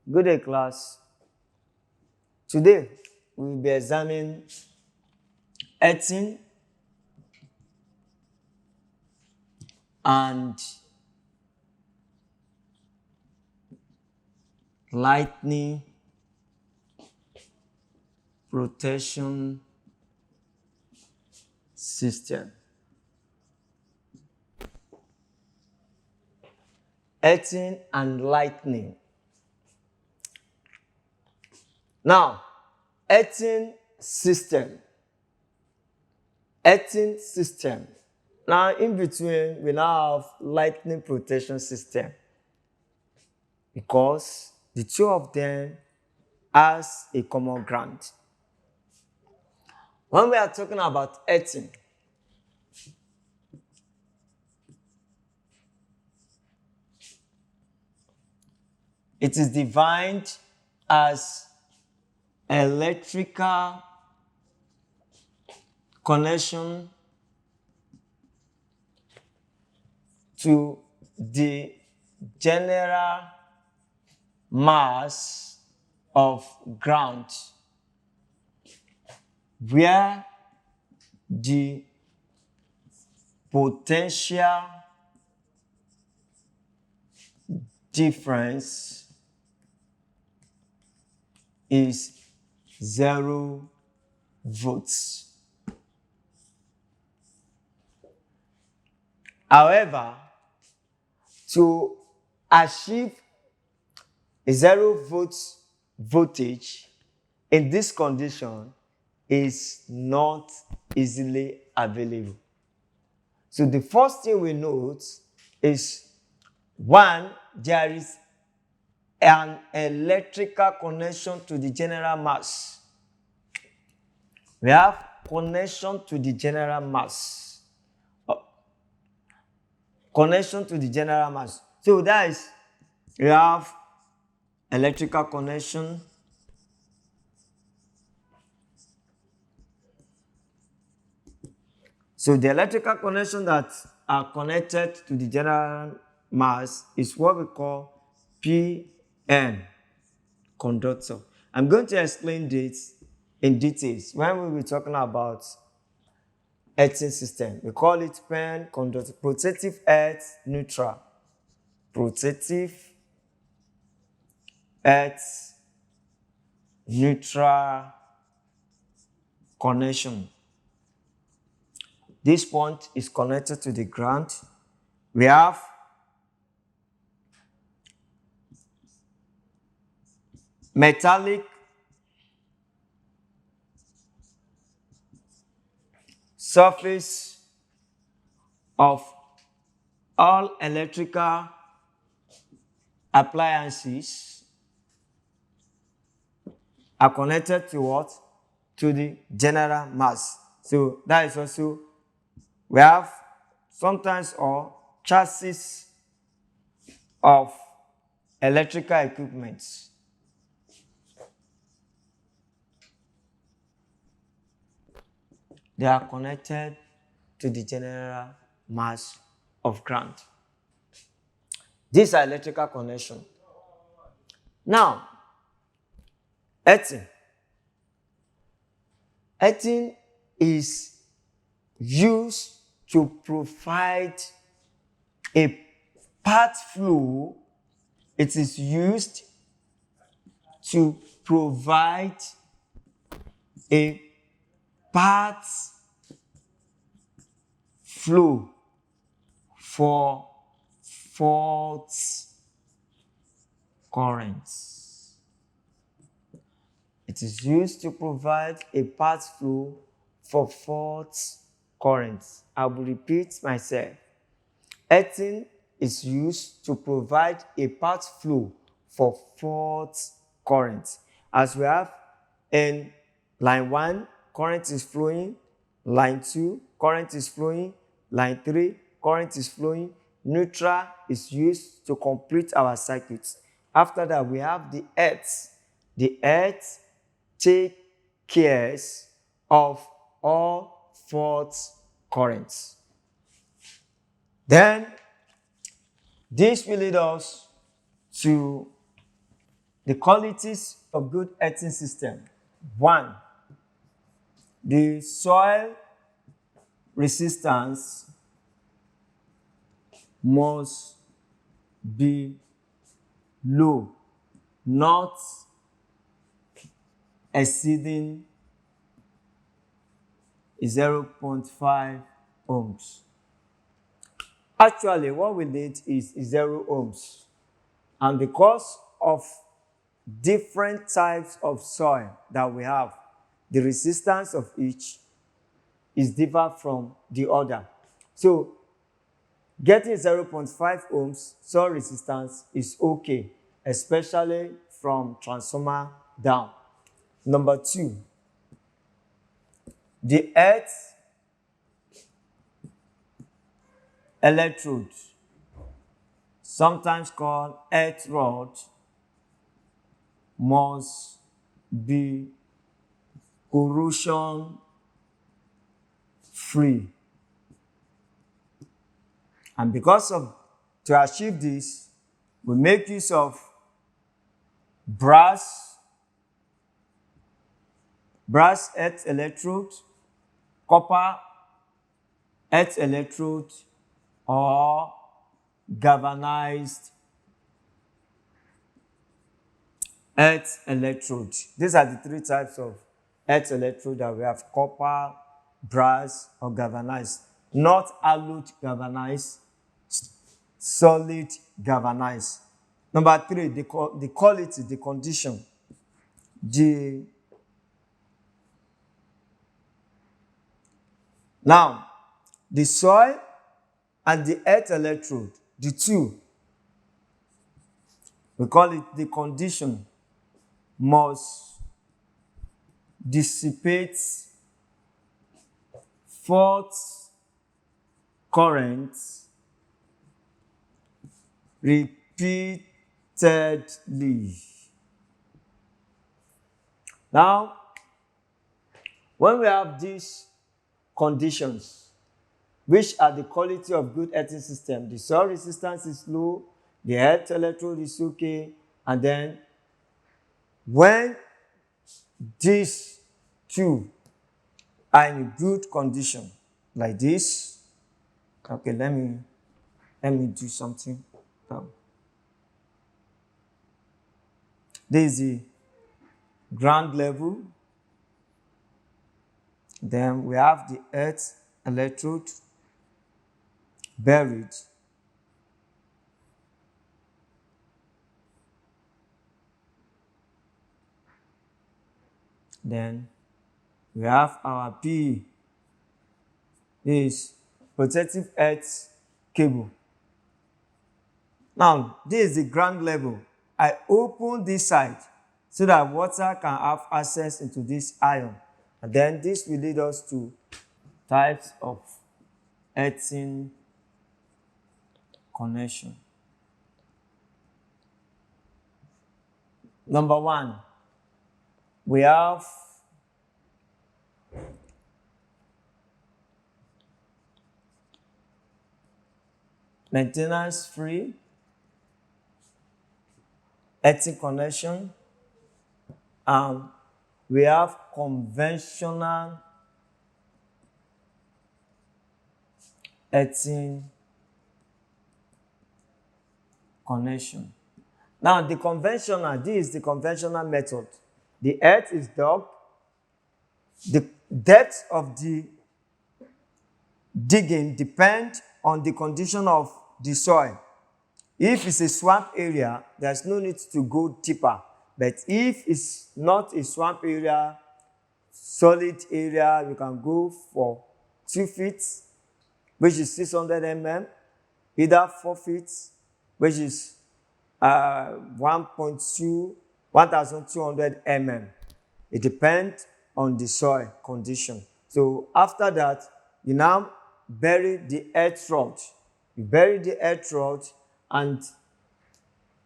Good day, class. Today, we will be examining earthing and lightning protection system. Earthing and lightning. Now, earthing system. Earthing system. Now, in between, we now have lightning protection system because the two of them has a common ground. When we are talking about earthing, it is defined as electrical connection to the general mass of ground where the potential difference is 0 volts. However, to achieve a 0 volts voltage in this condition is not easily available. So the first thing we note is, one, there is an electrical connection to the general mass. We have connection to the general mass. Connection to the general mass. So that is, we have electrical connection So the electrical connection that are connected to the general mass is what we call PN, conductor. I'm going to explain this in details when we will be talking about earthing system. We call it PN conductor, protective earth neutral. Protective earth neutral connection. This point is connected to the ground. We have metallic surface of all electrical appliances are connected to what? To the general mass. So that is also, we have sometimes or chassis of electrical equipment. They are connected to the general mass of ground. These are electrical connection. Now, earthing. Earthing is used to provide a path flow. It is used to provide a path flow for fault currents. It is used to provide a path flow for fault currents. I will repeat myself. Earthing is used to provide a path flow for fault currents. As we have in line 1, current is flowing. Line 2, current is flowing. Line 3, current is flowing. Neutral is used to complete our circuits. After that, we have the earth. The earth takes care of all fault currents. Then, this will lead us to The qualities of good earthing system. 1, the soil resistance must be low, not exceeding 0.5 ohms. Actually, what we need is 0 ohms. And because of different types of soil that we have, the resistance of each is different from the other. So, getting 0.5 ohms soil resistance is okay, especially from transformer down. Number 2, the X Electrode, sometimes called earth rod, must be corrosion free. And to achieve this, we make use of brass earth electrode, copper earth electrode, or galvanized earth electrode. These are the 3 types of earth electrode that we have: copper, brass, or galvanized. Not alloyed galvanized, solid galvanized. Number 3, the quality, the condition. Now, the soil and the earth electrode, the two, we call it the condition, must dissipate fault currents repeatedly. Now, when we have these conditions, which are the quality of good earthing system, the soil resistance is low, the earth electrode is okay, and then when these two are in good condition, like this, okay, let me do something. This is the ground level. Then we have the earth electrode buried. Then we have our PE. This is protective earth cable. Now, this is the ground level. I open this side so that water can have access into this iron. And then this will lead us to types of earthing connection. Number 1, we have maintenance-free earthing connection, and we have conventional earthing connection. Now, this is the conventional method. The earth is dug. The depth of the digging depends on the condition of the soil. If it's a swamp area, there's no need to go deeper. But if it's not a swamp area, solid area, you can go for 2 feet, which is 600 mm, either 4 feet, which is 1,200 mm. It depends on the soil condition. So after that, you now bury the earth rod. You bury the earth rod, and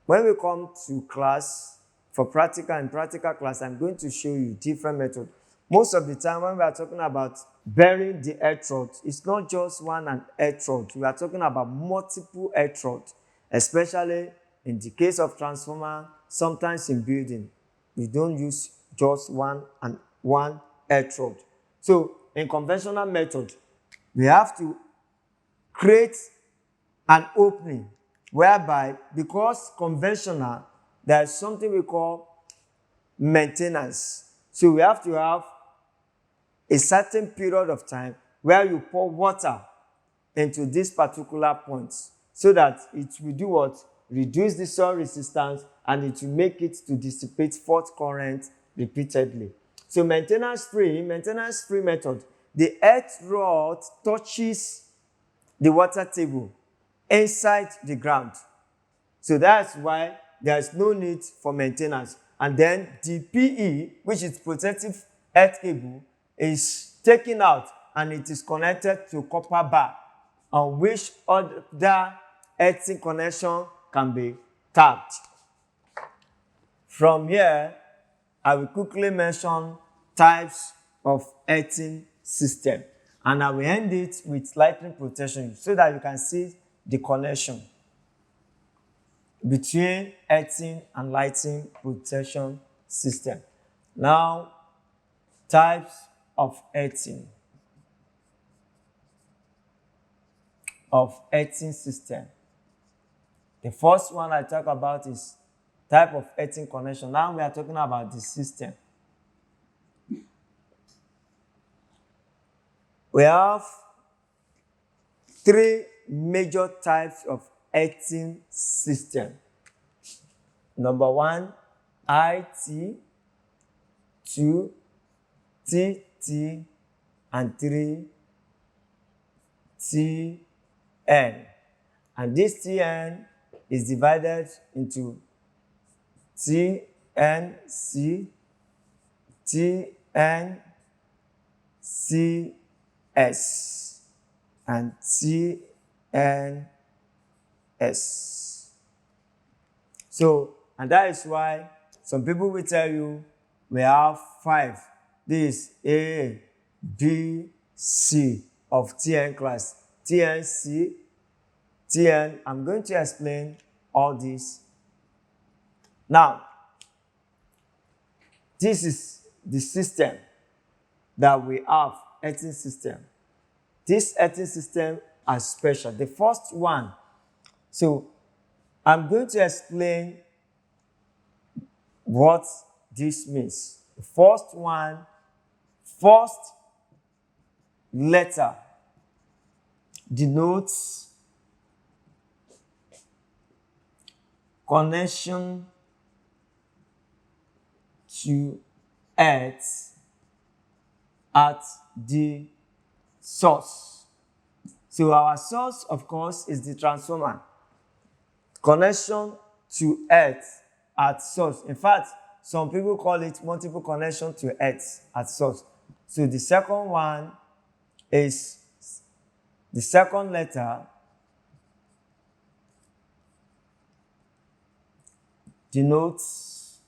when we come to class, for practical class, I'm going to show you different methods. Most of the time when we are talking about burying the earth rod, it's not just one earth rod. We are talking about multiple earth rods, especially in the case of transformer, sometimes in building, we don't use just one electrode. So in conventional method, we have to create an opening whereby, because conventional, there is something we call maintenance. So we have to have a certain period of time where you pour water into this particular point so that it will do what? Reduce the soil resistance, and it will make it to dissipate fault current repeatedly. So maintenance-free method, the earth rod touches the water table inside the ground. So that's why there is no need for maintenance. And then the PE, which is protective earth cable, is taken out and it is connected to copper bar, on which other earthing connection can be tapped. From here, I will quickly mention types of earthing system, and I will end it with lightning protection so that you can see the connection between earthing and lightning protection system. Now, types of earthing system. The first one I talk about is type of earthing connection. Now we are talking about the system. We have three major types of earthing system. Number one, IT, two, TT, and three, TN. And this TN is divided into TNC, TNCS, and TNS. So, and that is why some people will tell you we have 5. This A, B, C of TN class. TNC, TN. I'm going to explain all this. Now, this is the system that we have, earthing system. This earthing system are special. The first one, so I'm going to explain what this means. The first one, first letter denotes connection to earth at the source. So our source, of course, is the transformer. Connection to earth at source. In fact, some people call it multiple connection to earth at source. So the second one is the second letter denotes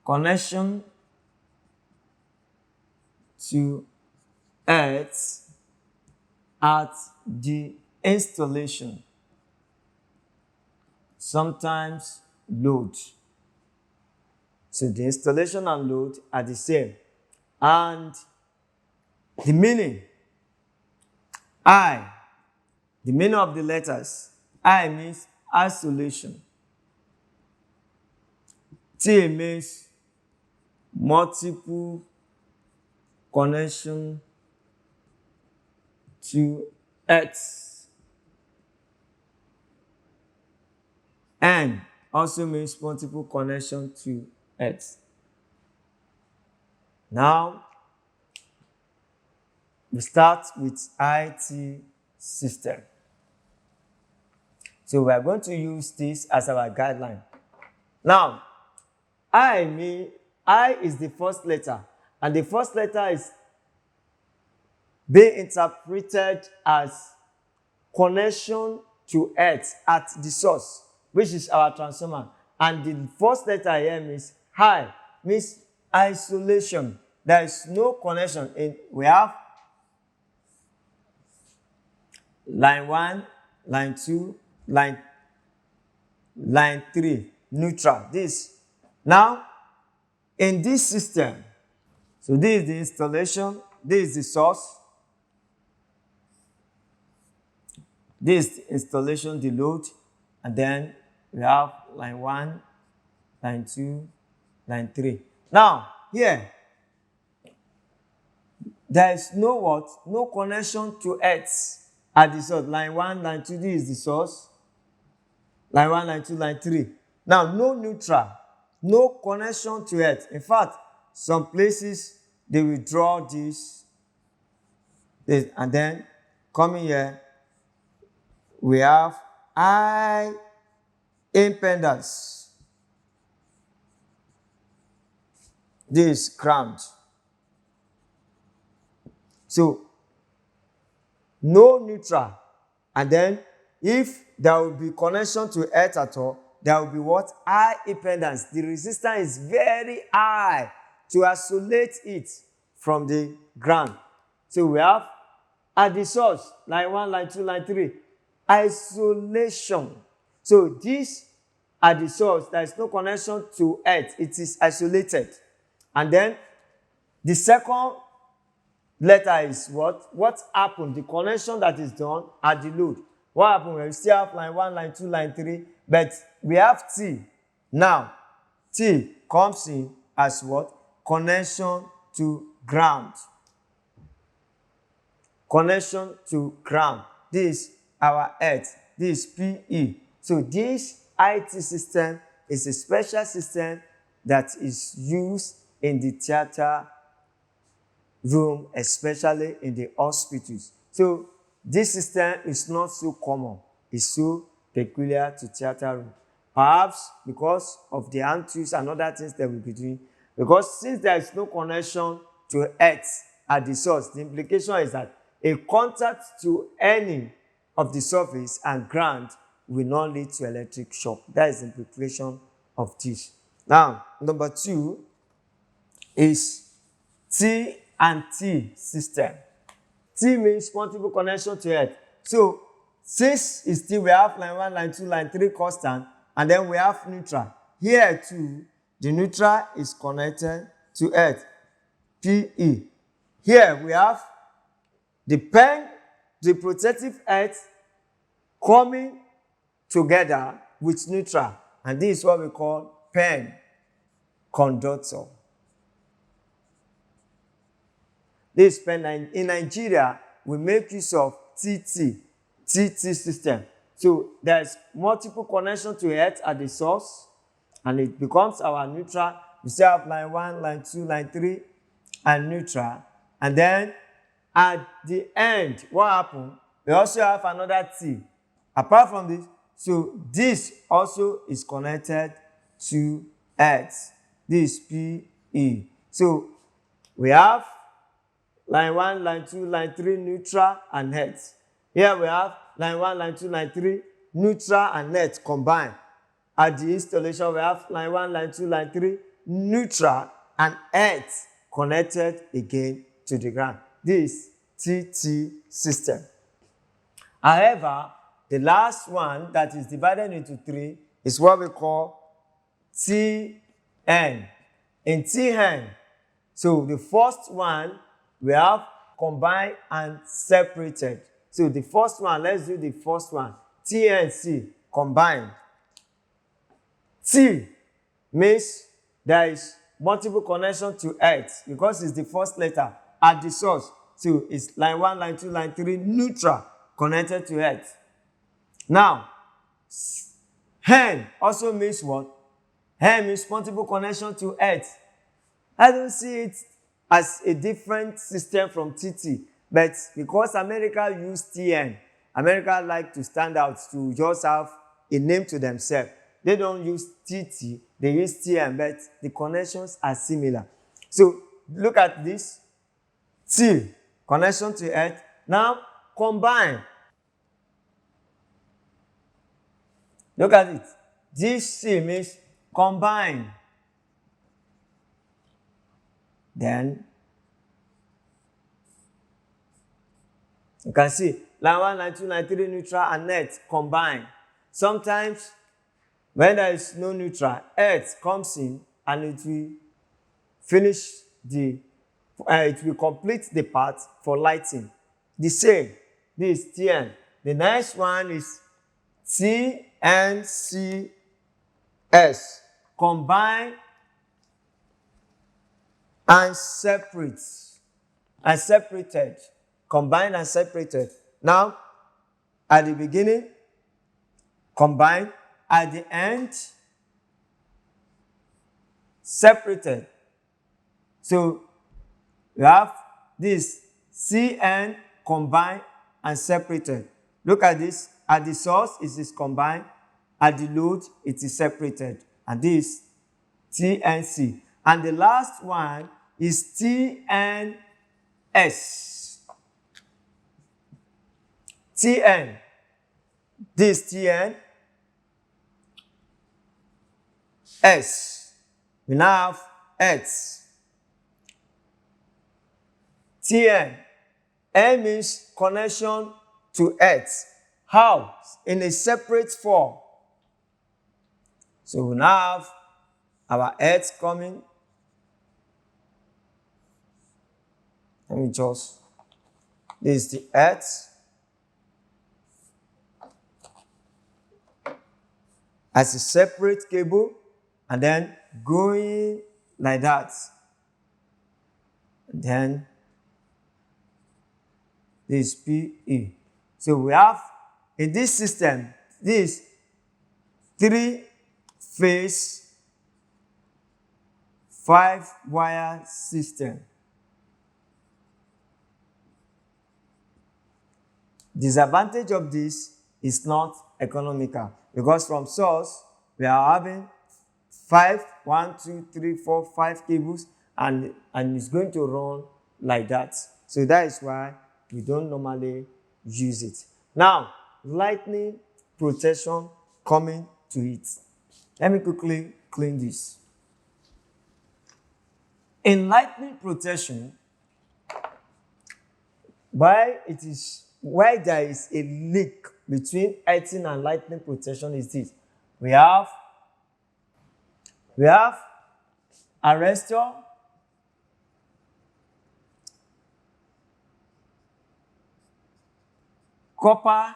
connection to earth at the installation, sometimes load. So the installation and load are the same. And the meaning, the meaning of the letters, I means isolation. T means multiple connection to earth. N also means multiple connection to earth. Now, we start with IT system. So we are going to use this as our guideline. Now, I is the first letter, and the first letter is being interpreted as connection to earth at the source, which is our transformer. And the first letter here means high, means isolation. There is no connection. We have line 1, line 2, line 3. neutral. This. Now, in this system, so this is the installation, this is the source, this is the installation, the load, and then we have line 1, line 2, line 3. Now, here, there is no what? No connection to Earth at the source. Line 1, line 2, this is the source. Line 1, line 2, line 3. Now, no neutral, no connection to Earth. In fact, some places, they will draw this, and then coming here, we have high impedance. This is ground. So, no neutral. And then, if there will be connection to Earth at all, there will be what? High impedance. The resistance is very high to isolate it from the ground. So, we have at the source, line 1, line 2, line 3, isolation. So, this at the source, there is no connection to Earth. It is isolated. And then, the second letter is what? What happened? The connection that is done at the load. What happened when we still have line 1, line 2, line 3, but we have T. Now, T comes in as what? Connection to ground. Connection to ground. This is our Earth. This is PE. So this IT system is a special system that is used in the theater room, especially in the hospitals. So this system is not so common. It's so peculiar to theater room. Perhaps because of the antus and other things that we'll be doing. Because since there is no connection to Earth at the source, the implication is that a contact to any of the surface and ground will not lead to electric shock. That is the implication of this. Now, number 2 is T and T system. T means multiple connection to Earth. So, since it's T, we have line 1, line 2, line 3 constant, and then we have neutral. Here too, the neutral is connected to Earth, PE. Here we have the pen, the protective Earth coming together with neutral, and this is what we call pen conductor. This pen, in Nigeria, we make use of TT system. So there's multiple connection to Earth at the source, and it becomes our neutral. We still have line 1, line 2, line 3, and neutral. And then at the end, what happened? We also have another T. Apart from this, so this also is connected to Earth. This PE. So we have line 1, line 2, line 3, neutral, and net. Here we have line 1, line 2, line 3, neutral, and net combined. At the installation, we have line 1, line 2, line 3, neutral, and earth connected again to the ground. This TT system. However, the last one that is divided into 3 is what we call TN. In TN, so the first one we have combined and separated. So the first one, let's do the first one. TNC, combined. T means there is multiple connection to earth because it's the first letter at the source. So it's line 1, line 2, line 3, neutral, connected to earth. Now, hen also means what? Hen means multiple connection to earth. I don't see it as a different system from TT, but because America used TN, America like to stand out to just have a name to themselves. They don't use TT, they use TN, but the connections are similar. So look at this. T, connection to earth. Now combine. Look at it. This C means combine. Then you can see line 1, line 2, line 3, neutral, and net combine. Sometimes When there is no neutral, earth comes in and it will finish it will complete the path for lighting. The same, this Tn. The next one is TNCS. Combine and separate. And separated. Combined and separated. Now, at the beginning, combined. At the end, separated. So, we have this Cn combined and separated. Look at this. At the source, it is combined. At the load, it is separated. And this, TNC. And the last one is TNS. Tn. This Tn. S. We now have X. Tn. N means connection to X. How? In a separate form. So we now have our X coming. Let me just. This is the X. As a separate cable, and then going like that. And then this PE. So we have in this system this 3-phase 5-wire system. Disadvantage of this is not economical, because from source we are having 5 cables, and it's going to run like that. So that is why we don't normally use it. Now, lightning protection coming to it. Let me quickly clean this. In lightning protection, why there is a link between earthing and lightning protection is this. We have arrestor, copper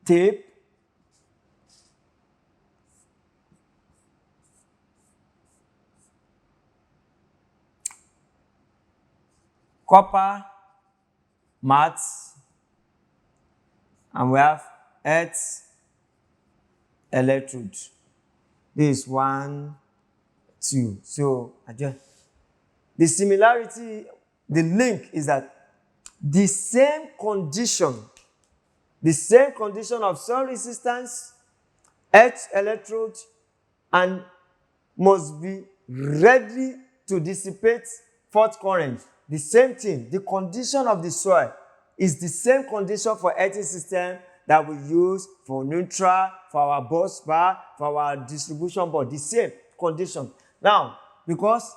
tape, copper mats, and we have X Electrode. This is 1, 2. So the similarity, the link is that the same condition of soil resistance, X Electrode, and must be ready to dissipate fault current. The same thing, the condition of the soil is the same condition for earthing system that we use for neutral, for our bus bar, for our distribution board, the same condition. Now, because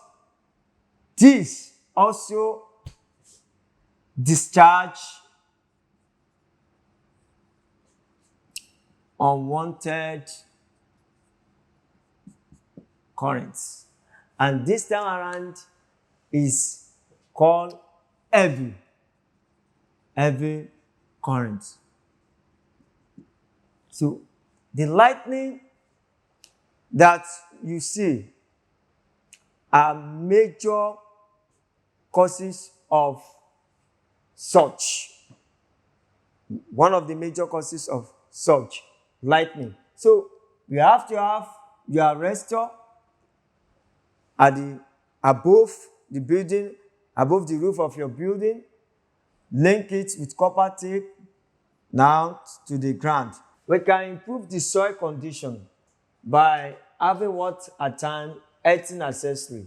this also discharge unwanted currents, and this time around is called heavy current. So the lightning that you see are major causes of surge. One of the major causes of surge, lightning. So you have to have your arrestor at above the building, above the roof of your building. Link it with copper tape down to the ground. We can improve the soil condition by having what at time earthing accessory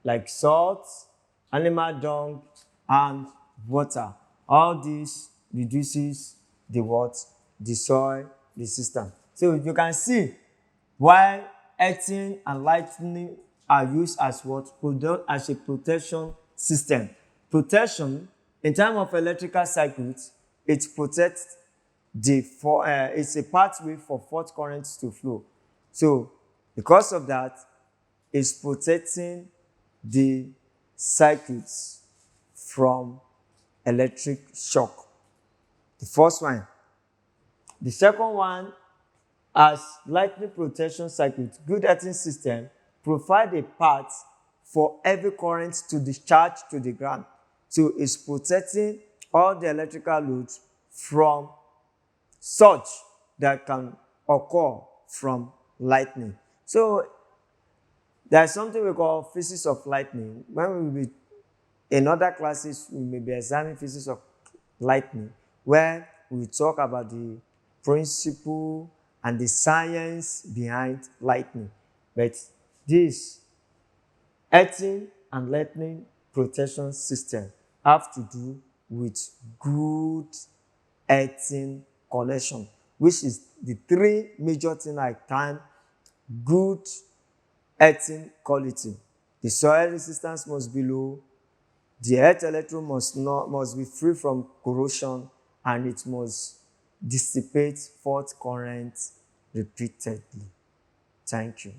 like salt, animal dung, and water. All this reduces the soil resistance. So you can see why earthing and lightning are used as as a protection system. Protection in terms of electrical circuits, it protects it's a pathway for fault currents to flow. So because of that, it's protecting the circuits from electric shock. The first one. The second one, as lightning protection circuit, good earthing system provide a path for heavy current to discharge to the ground. So it's protecting all the electrical loads from surge that can occur from lightning. So there's something we call physics of lightning. When we will be in other classes, we may be examining physics of lightning, where we talk about the principle and the science behind lightning. But this earthing and lightning protection system have to do with good earthing connection, which is the three major things I term good earthing quality. The soil resistance must be low, the earth electrode must be free from corrosion, and it must dissipate fault current repeatedly. Thank you.